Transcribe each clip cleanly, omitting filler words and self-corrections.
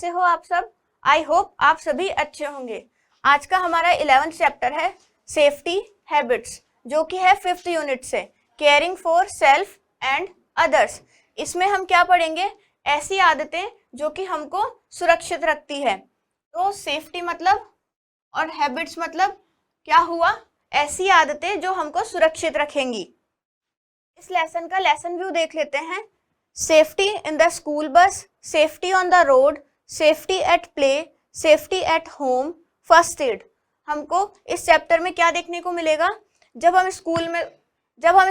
कैसे हो आप सब? आई होप आप सभी अच्छे होंगे। आज का हमारा 11th चैप्टर है सेफ्टी हैबिट्स, जो कि है 5th यूनिट से, caring for self and others. इसमें हम क्या पढ़ेंगे? ऐसी आदतें जो कि हमको सुरक्षित रखती है। तो सेफ्टी मतलब और हैबिट्स मतलब क्या हुआ? ऐसी आदतें जो हमको सुरक्षित रखेंगी। इस लेसन का लेसन व्यू देख लेते हैं। Safety in the school bus, safety on the road, safety at play, safety at home, first aid. हमको इस चैप्टर में क्या देखने को मिलेगा? जब हम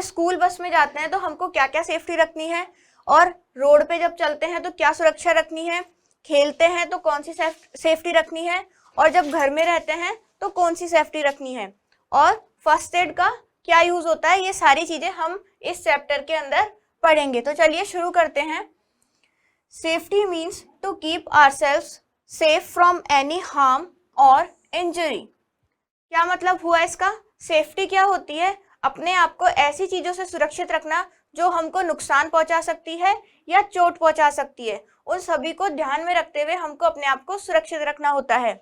स्कूल बस में जाते हैं तो हमको क्या क्या सेफ्टी रखनी है, और रोड पे जब चलते हैं तो क्या सुरक्षा रखनी है, खेलते हैं तो कौन सी सेफ्टी रखनी है, और जब घर में रहते हैं तो कौन सी सेफ्टी रखनी है, और फर्स्ट एड का क्या यूज होता है। ये सारी चीजें हम इस चैप्टर के अंदर पढ़ेंगे। तो चलिए शुरू करते हैं। Safety means to keep ourselves safe from any harm और इंजरी। क्या मतलब हुआ इसका? सेफ्टी क्या होती है? अपने आप को ऐसी चीजों से सुरक्षित रखना जो हमको नुकसान पहुंचा सकती है या चोट पहुंचा सकती है। उन सभी को ध्यान में रखते हुए हमको अपने आप को सुरक्षित रखना होता है।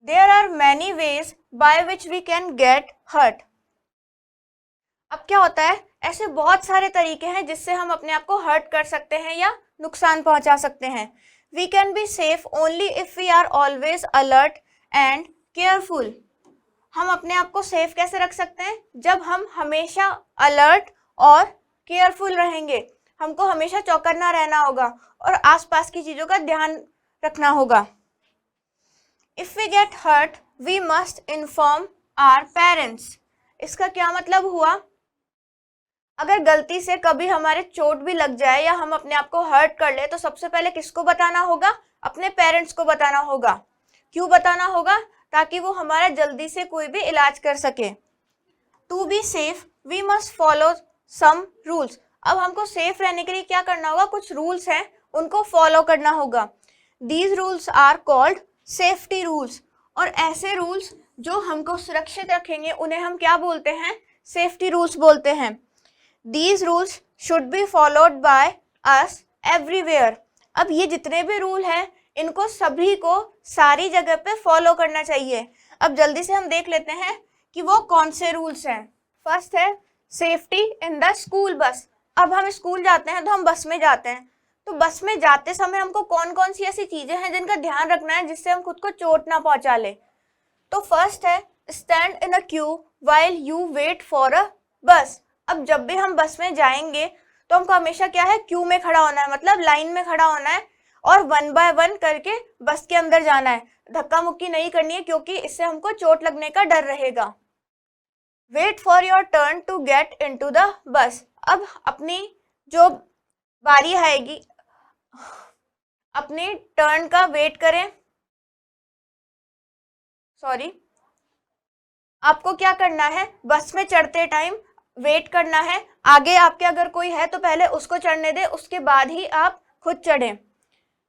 There are many ways by which we can get hurt. अब क्या होता है? ऐसे बहुत सारे तरीके हैं जिससे हम अपने आप को हर्ट कर सकते हैं या नुकसान पहुंचा सकते हैं। We can be safe only if we are always alert and careful. हम अपने आप को सेफ कैसे रख सकते हैं? जब हम हमेशा अलर्ट और केयरफुल रहेंगे। हमको हमेशा चौकन्ना रहना होगा और आसपास की चीजों का ध्यान रखना होगा। If we get hurt, we must inform our parents. इसका क्या मतलब हुआ? अगर गलती से कभी हमारे चोट भी लग जाए या हम अपने आप को हर्ट कर ले तो सबसे पहले किसको बताना होगा? अपने पेरेंट्स को बताना होगा। क्यों बताना होगा? ताकि वो हमारा जल्दी से कोई भी इलाज कर सके। To be safe we must follow some rules. अब हमको सेफ रहने के लिए क्या करना होगा? कुछ रूल्स हैं, उनको फॉलो करना होगा। These rules are called safety rules. और ऐसे रूल्स जो हमको सुरक्षित रखेंगे उन्हें हम क्या बोलते हैं? सेफ्टी रूल्स बोलते हैं। These rules should be followed by us everywhere. अब ये जितने भी रूल हैं इनको सभी को सारी जगह पे फॉलो करना चाहिए। अब जल्दी से हम देख लेते हैं कि वो कौन से रूल्स हैं। फर्स्ट है safety in the school bus. अब हम स्कूल जाते हैं तो हम बस में जाते हैं, तो बस में जाते समय हमको कौन कौन सी ऐसी चीजें हैं जिनका ध्यान रखना है जिससे हम खुद को चोट ना पहुंचा ले। तो फर्स्ट है stand in a queue while you wait for a bus. अब जब भी हम बस में जाएंगे तो हमको हमेशा क्या है? क्यू में खड़ा होना है, मतलब लाइन में खड़ा होना है, और 1 बाय 1 करके बस के अंदर जाना है। धक्का मुक्की नहीं करनी है क्योंकि इससे हमको चोट लगने का डर रहेगा। Wait for your turn to get into the bus. अब अपनी जो बारी आएगी, अपनी टर्न का वेट करें। आपको क्या करना है? बस में चढ़ते टाइम वेट करना है। आगे आपके अगर कोई है तो पहले उसको चढ़ने दे, उसके बाद ही आप खुद चढ़ें।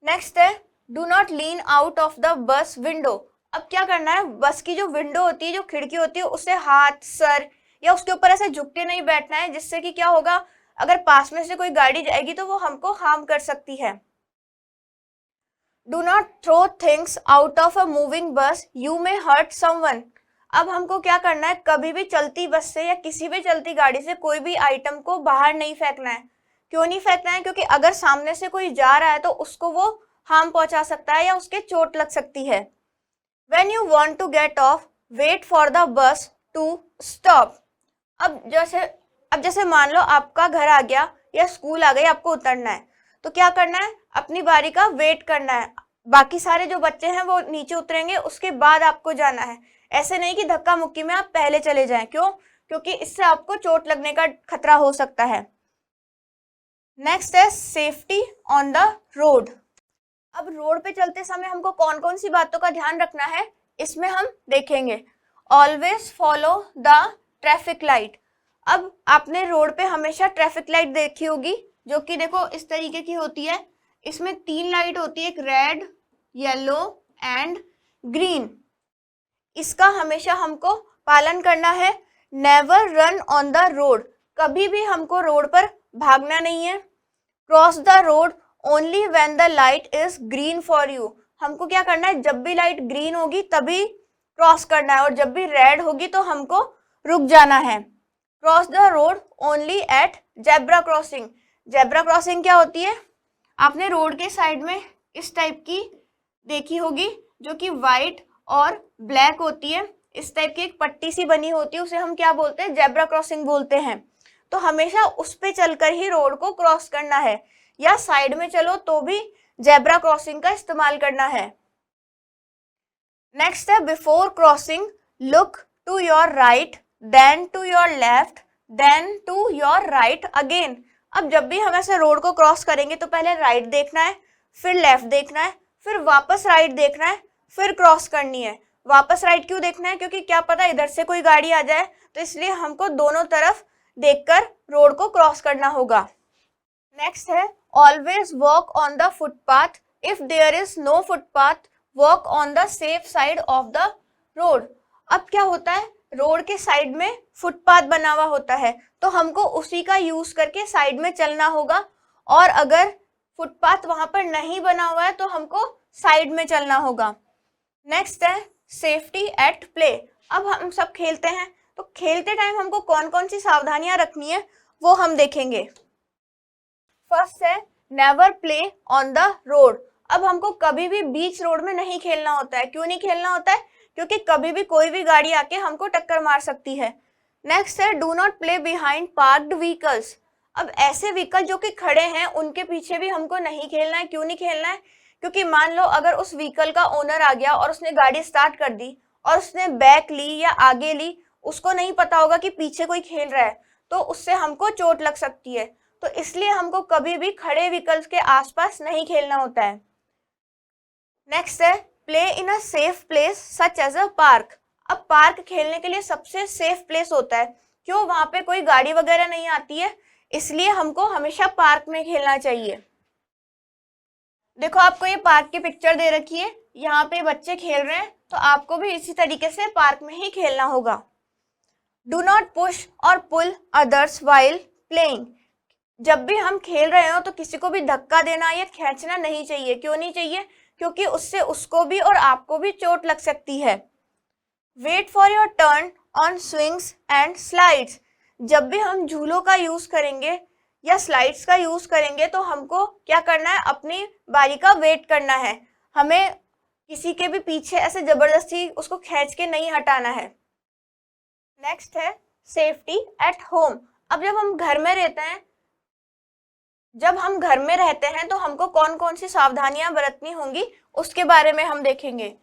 नेक्स्ट है do not lean out of the bus window. अब क्या करना है? बस की जो विंडो होती है, जो खिड़की होती है, उससे हाथ, सर या उसके ऊपर ऐसे झुक के नहीं बैठना है, जिससे कि क्या होगा? अगर पास में से कोई गाड़ी जाएगी तो वो हमको हार्म कर सकती है। Do not throw things out of a moving bus, you may hurt someone. अब हमको क्या करना है? कभी भी चलती बस से या किसी भी चलती गाड़ी से कोई भी आइटम को बाहर नहीं फेंकना है। क्यों नहीं फेंकना है? क्योंकि अगर सामने से कोई जा रहा है तो उसको वो हार्म पहुंचा सकता है या उसके चोट लग सकती है। When you want to get off, wait for the bus to stop. अब जैसे मान लो आपका घर आ गया या स्कूल आ गई, आपको उतरना है, तो क्या करना है? अपनी बारी का वेट करना है। बाकी सारे जो बच्चे हैं वो नीचे उतरेंगे, उसके बाद आपको जाना है। ऐसे नहीं कि धक्का मुक्की में आप पहले चले जाएं। क्यों? क्योंकि इससे आपको चोट लगने का खतरा हो सकता है। नेक्स्ट है सेफ्टी ऑन द रोड। अब रोड पे चलते समय हमको कौन कौन सी बातों का ध्यान रखना है, इसमें हम देखेंगे। Always follow the traffic light. अब आपने रोड पे हमेशा ट्रैफिक लाइट देखी होगी, जो कि देखो इस तरीके की होती है। इसमें 3 लाइट होती है, एक रेड, येलो एंड ग्रीन। इसका हमेशा हमको पालन करना है। Never run on the road. कभी भी हमको रोड पर भागना नहीं है। Cross the road only when the light is green for you. हमको क्या करना है, जब भी लाइट ग्रीन होगी तभी क्रॉस करना है, और जब भी रेड होगी तो हमको रुक जाना है। Cross the road only at zebra crossing. Zebra crossing क्या होती है, आपने रोड के साइड में इस टाइप की देखी होगी जो कि वाइट और ब्लैक होती है, इस टाइप की एक पट्टी सी बनी होती है, उसे हम क्या बोलते हैं, जेब्रा क्रॉसिंग बोलते हैं। तो हमेशा उस पे चलकर ही रोड को क्रॉस करना है, या साइड में चलो तो भी जेब्रा क्रॉसिंग का इस्तेमाल करना है। नेक्स्ट है before crossing look to your right, then to your left, then to your right again. अब जब भी हम ऐसे रोड को क्रॉस करेंगे तो पहले राइट देखना है, फिर लेफ्ट देखना है, फिर वापस राइट देखना है, फिर क्रॉस करनी है। वापस राइट क्यों देखना है, क्योंकि क्या पता इधर से कोई गाड़ी आ जाए, तो इसलिए हमको दोनों तरफ देखकर रोड को क्रॉस करना होगा। नेक्स्ट है always walk on the footpath, if there is no footpath walk on the safe side of the road. अब क्या होता है, रोड के साइड में फुटपाथ बना हुआ होता है, तो हमको उसी का यूज करके साइड में चलना होगा, और अगर फुटपाथ वहां पर नहीं बना हुआ है तो हमको साइड में चलना होगा। नेक्स्ट है सेफ्टी एट प्ले। अब हम सब खेलते हैं, तो खेलते टाइम हमको कौन कौन सी सावधानियां रखनी है वो हम देखेंगे। फर्स्ट है never play on the road. अब हमको कभी भी बीच रोड में नहीं खेलना होता है। क्यों नहीं खेलना होता है, क्योंकि कभी भी कोई भी गाड़ी आके हमको टक्कर मार सकती है। नेक्स्ट है do not play behind parked vehicles. अब ऐसे व्हीकल जो कि खड़े हैं उनके पीछे भी हमको नहीं खेलना है। क्यों नहीं खेलना है, क्योंकि मान लो अगर उस व्हीकल का ओनर आ गया और उसने गाड़ी स्टार्ट कर दी और उसने बैक ली या आगे ली, उसको नहीं पता होगा कि पीछे कोई खेल रहा है, तो उससे हमको चोट लग सकती है। तो इसलिए हमको कभी भी खड़े व्हीकल्स के आसपास नहीं खेलना होता है। नेक्स्ट है play in a safe place such as a park. अब पार्क खेलने के लिए सबसे सेफ प्लेस होता है, क्यों, वहां पे कोई गाड़ी वगैरह नहीं आती है, इसलिए हमको हमेशा पार्क में खेलना चाहिए। देखो आपको ये पार्क की पिक्चर दे रखी है, यहाँ पे बच्चे खेल रहे हैं, तो आपको भी इसी तरीके से पार्क में ही खेलना होगा। डू नॉट पुश और पुल अदर्स वाइल प्लेइंग। जब भी हम खेल रहे हो तो किसी को भी धक्का देना या खींचना नहीं चाहिए। क्यों नहीं चाहिए, क्योंकि उससे उसको भी और आपको भी चोट लग सकती है। Wait for your turn on swings and slides. जब भी हम झूलों का यूज करेंगे या स्लाइड्स का यूज करेंगे तो हमको क्या करना है, अपनी बारी का वेट करना है। हमें किसी के भी पीछे ऐसे जबरदस्ती उसको खींच के नहीं हटाना है। नेक्स्ट है सेफ्टी एट होम। अब जब हम घर में रहते हैं तो हमको कौन कौन सी सावधानियां बरतनी होंगी उसके बारे में हम देखेंगे।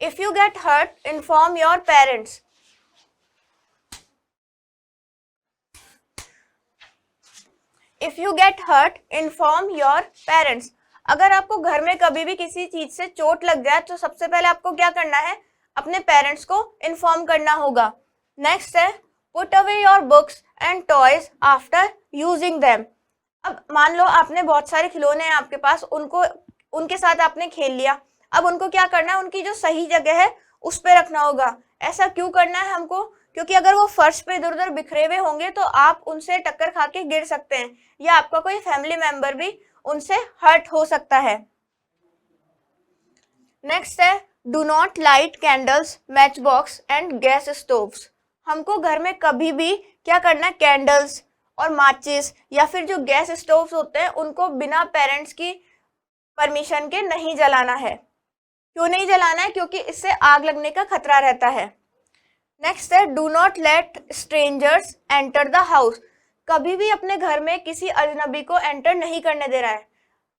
If you get hurt inform your parents. If you get hurt inform your parents. अगर आपको घर में कभी भी किसी चीज से चोट लग जाए तो सबसे पहले आपको क्या करना है, अपने पेरेंट्स को इन्फॉर्म करना होगा। नेक्स्ट है put away your books and toys after using them. अब मान लो आपने बहुत सारे खिलौने हैं आपके पास, उनके साथ आपने खेल लिया, अब उनको क्या करना है, उनकी जो सही जगह है उस पे रखना होगा। ऐसा क्यों करना है हमको, क्योंकि अगर वो फर्श पे इधर उधर बिखरे हुए होंगे तो आप उनसे टक्कर खा के गिर सकते हैं, या आपका कोई फैमिली मेंबर भी उनसे हर्ट हो सकता है। नेक्स्ट है do not light candles, match box and gas stoves. हमको घर में कभी भी क्या करना है, कैंडल्स और माचिस या फिर जो गैस स्टोव्स होते हैं उनको बिना पेरेंट्स की परमिशन के नहीं जलाना है। क्यों नहीं जलाना है, क्योंकि इससे आग लगने का खतरा रहता है। नेक्स्ट है do not late strangers enter the house. कभी भी अपने घर में किसी अजनबी को एंटर नहीं करने दे रहा है।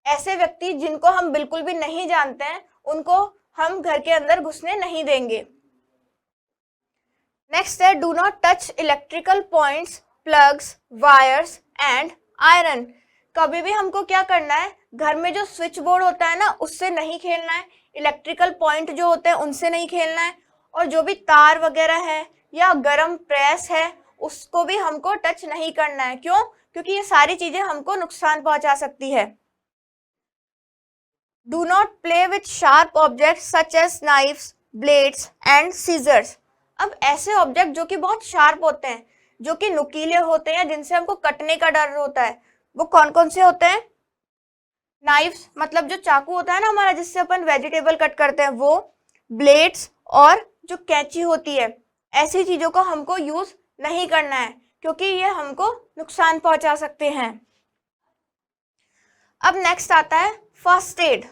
ऐसे व्यक्ति जिनको हम बिल्कुल भी नहीं जानते हैं उनको हम घर के अंदर घुसने नहीं देंगे। नेक्स्ट है do not touch electrical points, plugs, wires and iron. कभी भी हमको क्या करना है, घर में जो स्विच बोर्ड होता है ना उससे नहीं खेलना है, इलेक्ट्रिकल पॉइंट जो होते हैं उनसे नहीं खेलना है, और जो भी तार वगैरह है या गरम प्रेस है उसको भी हमको टच नहीं करना है। क्यों, क्योंकि ये सारी चीजें हमको नुकसान पहुंचा सकती है। Do not play with sharp objects such as knifes, blades and scissors. अब ऐसे ऑब्जेक्ट जो कि बहुत शार्प होते हैं, जो कि नुकीले होते हैं, जिनसे हमको कटने का डर होता है, वो कौन कौन से होते हैं, नाइफ्स मतलब जो चाकू होता है ना हमारा, जिससे अपन वेजिटेबल कट करते हैं, वो, ब्लेड्स और जो कैंची होती है, ऐसी चीजों को हमको यूज नहीं करना है क्योंकि ये हमको नुकसान पहुंचा सकते हैं। अब नेक्स्ट आता है फर्स्ट एड।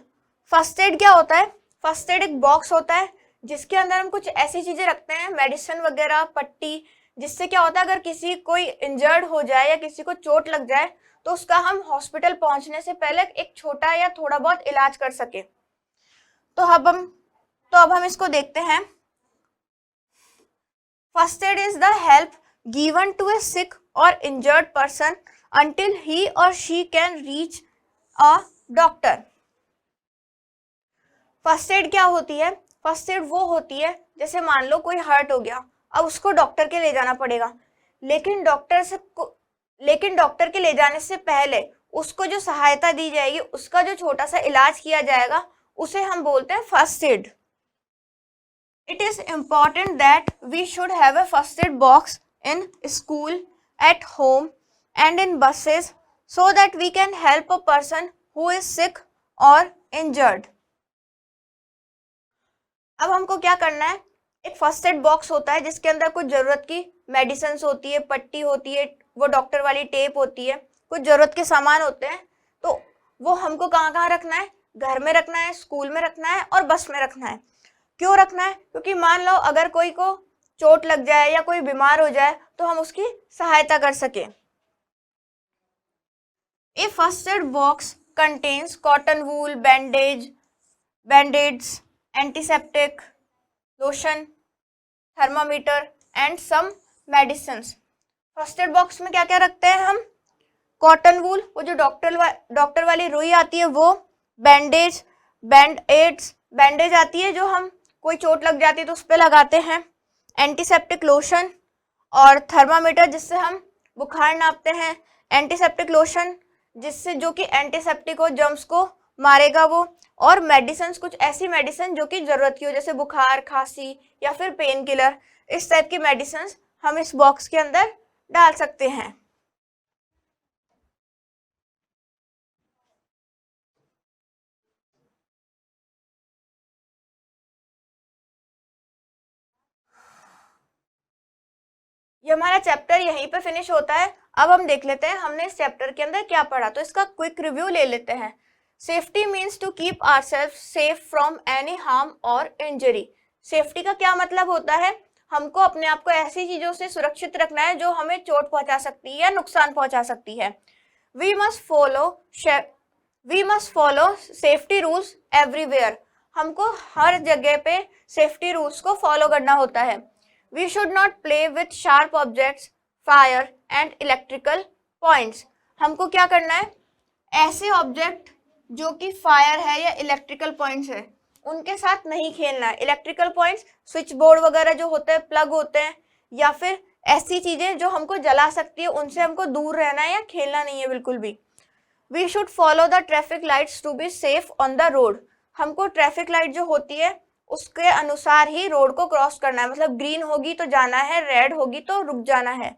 फर्स्ट एड क्या होता है? फर्स्ट एड एक बॉक्स होता है जिसके अंदर हम कुछ ऐसी चीजें रखते हैं, मेडिसिन वगैरह, पट्टी, जिससे क्या होता है अगर किसी कोई इंजर्ड हो जाए या किसी को चोट लग जाए तो उसका हम हॉस्पिटल पहुंचने से पहले एक छोटा या थोड़ा बहुत इलाज कर सके। तो अब हम इसको देखते हैं। First aid is the help given to a sick और injured person until he or she can reach a doctor। First aid क्या होती है? फर्स्ट एड वो होती है जैसे मान लो कोई हर्ट हो गया, अब उसको डॉक्टर के ले जाना पड़ेगा, लेकिन डॉक्टर के ले जाने से पहले उसको जो सहायता दी जाएगी, उसका जो छोटा सा इलाज किया जाएगा, उसे हम बोलते हैं first aid. It is important that we should have a first aid box in school, at home and in buses so that we can help a person who is sick or injured। अब हमको क्या करना है? एक first aid box होता है जिसके अंदर कुछ जरूरत की मेडिसिन होती है, पट्टी होती है, वो डॉक्टर वाली टेप होती है, कुछ जरूरत के सामान होते हैं। तो वो हमको कहाँ कहाँ रखना है? घर में रखना है, स्कूल में रखना है और बस में रखना है। क्यों रखना है? क्योंकि मान लो अगर कोई को चोट लग जाए या कोई बीमार हो जाए तो हम उसकी सहायता कर सके। A first aid box contains cotton wool, band-aids, antiseptic, lotion, thermometer and some medicines। First aid box में क्या क्या रखते हैं हम? कॉटन वूल, वो जो डॉक्टर वाली रुई आती है वो, बैंडेज आती है जो हम कोई चोट लग जाती है तो उस पर लगाते हैं, एंटीसेप्टिक लोशन और थर्मामीटर जिससे हम बुखार नापते हैं, एंटीसेप्टिक लोशन जिससे जो कि एंटीसेप्टिक हो, जर्म्स को मारेगा वो, और मेडिसिन, कुछ ऐसी मेडिसिन जो कि जरूरत की हो जैसे बुखार, खांसी या फिर पेन किलर, इस टाइप की मेडिसिन हम इस बॉक्स के अंदर डाल सकते हैं। ये हमारा चैप्टर यहीं पे फिनिश होता है। अब हम देख लेते हैं हमने इस चैप्टर के अंदर क्या पढ़ा, तो इसका क्विक रिव्यू ले लेते हैं। Safety means to keep ourselves safe from any harm और इंजरी। सेफ्टी का क्या मतलब होता है? हमको अपने आप को ऐसी चीजों से सुरक्षित रखना है जो हमें चोट पहुंचा सकती है या नुकसान पहुंचा सकती है। We must follow safety rules everywhere. हमको हर जगह पे सेफ्टी रूल्स को फॉलो करना होता है। We should not play with sharp objects, fire and electrical points। हमको क्या करना है? ऐसे ऑब्जेक्ट जो कि फायर है या इलेक्ट्रिकल पॉइंट्स है उनके साथ नहीं खेलना है। इलेक्ट्रिकल पॉइंट्स, स्विच बोर्ड वगैरह जो होते हैं, प्लग होते हैं, या फिर ऐसी चीजें जो हमको जला सकती है, उनसे हमको दूर रहना है या खेलना नहीं है बिल्कुल भी। We should follow the traffic lights to be safe on the road। हमको ट्रैफिक लाइट जो होती है उसके अनुसार ही रोड को क्रॉस करना है, मतलब ग्रीन होगी तो जाना है, रेड होगी तो रुक जाना है।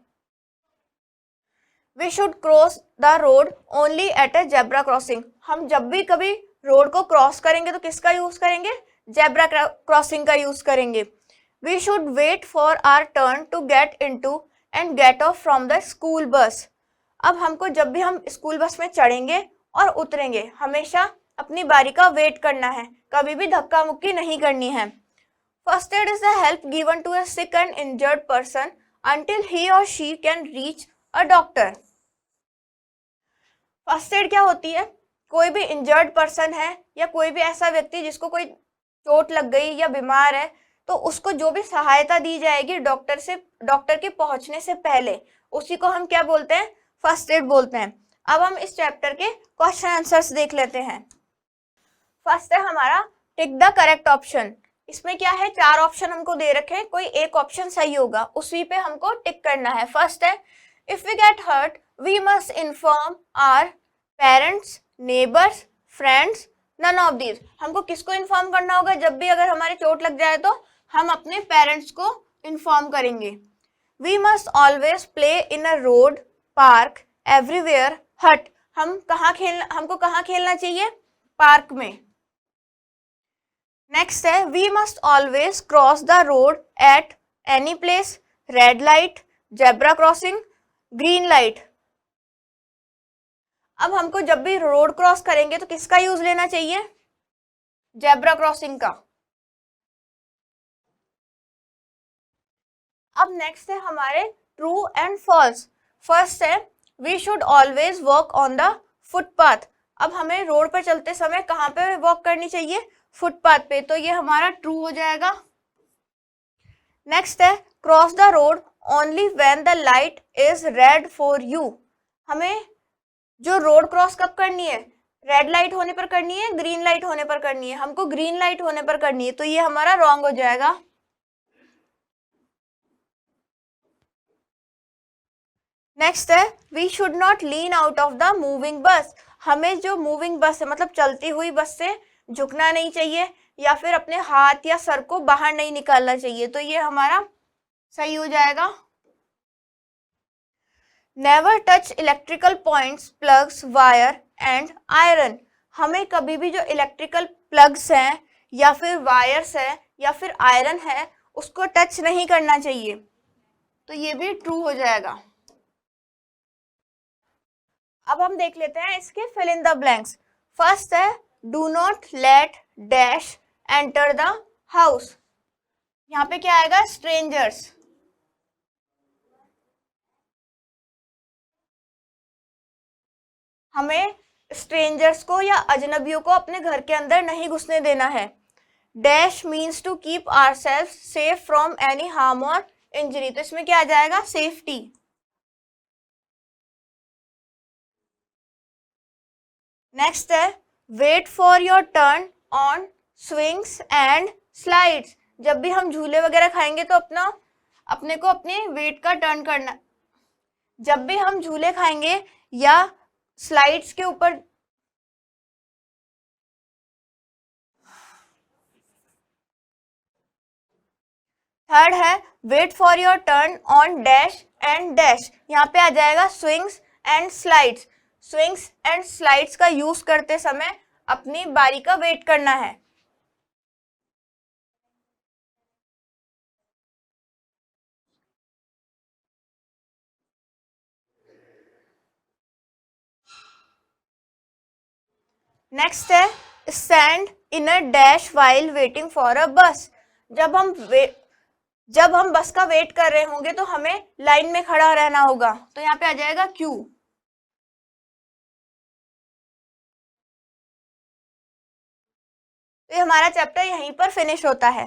We should cross the road only at a zebra crossing। हम जब भी कभी रोड को क्रॉस करेंगे तो किसका यूज करेंगे? जेब्रा क्रॉसिंग का यूज करेंगे। We should wait for our turn to get into and get off from the school bus। अब हमको जब भी हम स्कूल बस में चढ़ेंगे और उतरेंगे हमेशा अपनी बारी का वेट करना है, कभी भी धक्का मुक्की नहीं करनी है। First aid is the help given to a sick and injured person until he or she can reach a doctor। First aid क्या होती है? कोई भी इंजर्ड पर्सन है या कोई भी ऐसा व्यक्ति जिसको कोई चोट लग गई या बीमार है तो उसको जो भी सहायता दी जाएगी डॉक्टर के पहुंचने से पहले, उसी को हम क्या बोलते हैं? फर्स्ट एड बोलते हैं। अब हम इस चैप्टर के क्वेश्चन आंसर्स देख लेते हैं। फर्स्ट है हमारा टिक द करेक्ट ऑप्शन। इसमें क्या है? 4 ऑप्शन हमको दे रखे हैं, कोई एक ऑप्शन सही होगा, उसी पे हमको टिक करना है। फर्स्ट है if we get hurt we must inform our parents, neighbours, friends, none of these. हमको किसको इन्फॉर्म करना होगा? जब भी अगर हमारे चोट लग जाए तो हम अपने पेरेंट्स को इन्फॉर्म करेंगे। We must always play in a road, park, everywhere, hut. हमको कहाँ खेलना चाहिए? पार्क में। नेक्स्ट है we must always cross the road at any place, red light, zebra crossing, green light. अब हमको जब भी रोड क्रॉस करेंगे तो किसका यूज लेना चाहिए? जेब्रा क्रॉसिंग का। अब नेक्स्ट है हमारे ट्रू एंड फॉल्स। फर्स्ट है we should always walk on the footpath. अब हमें रोड पर चलते समय कहाँ पे वॉक करनी चाहिए? फुटपाथ पे, तो ये हमारा ट्रू हो जाएगा। नेक्स्ट है cross the road only when the light is red for you. हमें जो रोड क्रॉस कब करनी है? रेड लाइट होने पर करनी है, ग्रीन लाइट होने पर करनी है? हमको ग्रीन लाइट होने पर करनी है, तो ये हमारा रॉन्ग हो जाएगा। नेक्स्ट है we should not lean out of the moving bus. हमें जो मूविंग बस है मतलब चलती हुई बस से झुकना नहीं चाहिए या फिर अपने हाथ या सर को बाहर नहीं निकालना चाहिए, तो ये हमारा सही हो जाएगा। Never touch electrical points, plugs, wire and iron. हमें कभी भी जो इलेक्ट्रिकल प्लग्स हैं या फिर वायर्स है या फिर आयरन है उसको टच नहीं करना चाहिए, तो ये भी ट्रू हो जाएगा। अब हम देख लेते हैं इसके fill in the blanks. First है do not let dash enter the house. यहाँ पे क्या आएगा? स्ट्रेंजर्स। हमें स्ट्रेंजर्स को या अजनबियों को अपने घर के अंदर नहीं घुसने देना है। Dash means to keep ourself safe from any harm और इंजरी, तो इसमें क्या आ जाएगा? सेफ्टी। नेक्स्ट है wait for your turn on swings and slides. जब भी हम झूले वगैरह खाएंगे तो अपने को अपने वेट का टर्न करना। जब भी हम झूले खाएंगे या स्लाइड्स के ऊपर थर्ड है wait for your turn on dash and dash. यहाँ पे आ जाएगा swings and slides. Swings and slides का यूज करते समय अपनी बारी का वेट करना है। नेक्स्ट है stand in a dash while waiting for a बस। जब हम बस का वेट कर रहे होंगे तो हमें लाइन में खड़ा रहना होगा, तो यहाँ पे आ जाएगा क्यू। तो ये हमारा चैप्टर यहीं पर फिनिश होता है।